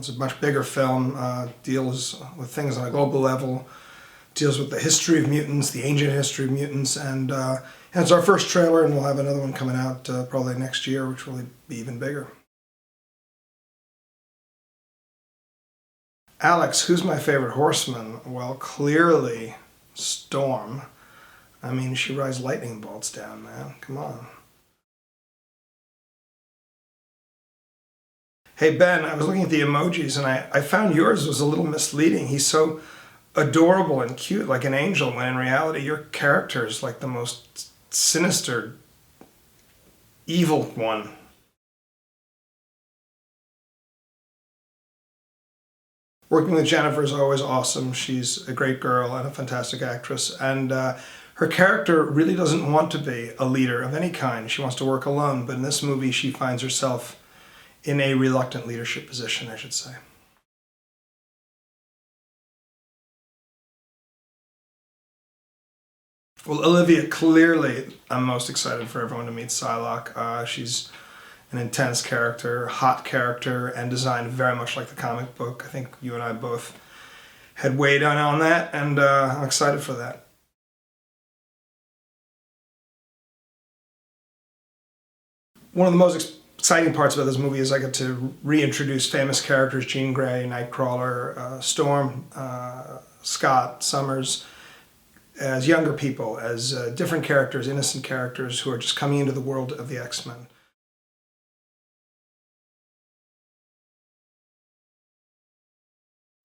It's a much bigger film, deals with things on a global level, deals with the history of mutants, the ancient history of mutants, and it's our first trailer, and we'll have another one coming out probably next year, which will be even bigger. Alex, who's my favorite horseman? Well, clearly Storm. I mean, she rides lightning bolts down, man. Come on. Hey Ben, I was looking at the emojis and I found yours was a little misleading. He's so adorable and cute, like an angel, when in reality your character is like the most sinister, evil one. Working with Jennifer is always awesome. She's a great girl and a fantastic actress, and her character really doesn't want to be a leader of any kind. She wants to work alone, but in this movie she finds herself in a reluctant leadership position, I should say. Well, Olivia, clearly I'm most excited for everyone to meet Psylocke. She's an intense character, hot character, and designed very much like the comic book. I think you and I both had weighed in on that, and I'm excited for that. One of the most exciting parts about this movie is I get to reintroduce famous characters: Jean Grey, Nightcrawler, Storm, Scott, Summers, as younger people, as different characters, innocent characters who are just coming into the world of the X-Men.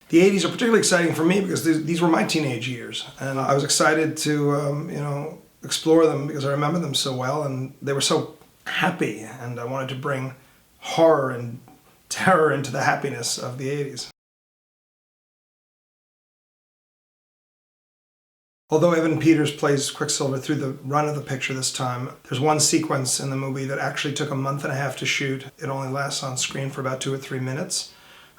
The 80s are particularly exciting for me because these were my teenage years, and I was excited to explore them because I remember them so well, and they were so happy, and I wanted to bring horror and terror into the happiness of the 80s. Although Evan Peters plays Quicksilver through the run of the picture this time, there's one sequence in the movie that actually took a month and a half to shoot. It only lasts on screen for about 2 or 3 minutes.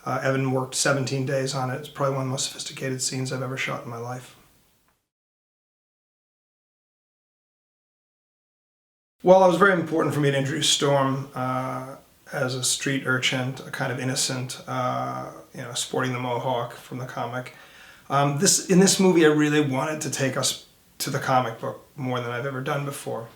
Evan worked 17 days on it. It's probably one of the most sophisticated scenes I've ever shot in my life. Well, it was very important for me to introduce Storm as a street urchin, a kind of innocent, sporting the mohawk from the comic. In this movie, I really wanted to take us to the comic book more than I've ever done before.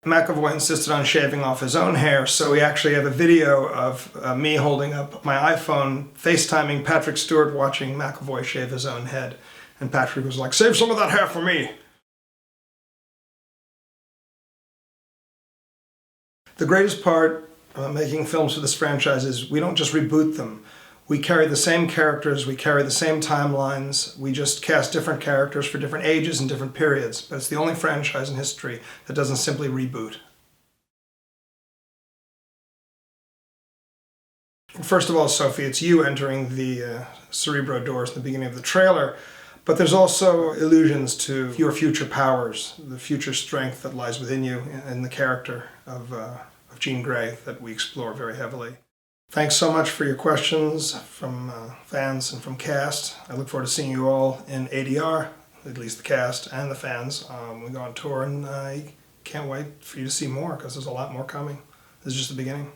McAvoy insisted on shaving off his own hair, so we actually have a video of me holding up my iPhone, FaceTiming Patrick Stewart watching McAvoy shave his own head. And Patrick was like, "Save some of that hair for me." The greatest part about making films for this franchise is we don't just reboot them. We carry the same characters, we carry the same timelines, we just cast different characters for different ages and different periods. But it's the only franchise in history that doesn't simply reboot. First of all, Sophie, it's you entering the Cerebro doors in the beginning of the trailer. But there's also allusions to your future powers, the future strength that lies within you and the character of Jean Grey that we explore very heavily. Thanks so much for your questions from fans and from cast. I look forward to seeing you all in ADR, at least the cast and the fans. We go on tour, and I can't wait for you to see more because there's a lot more coming. This is just the beginning.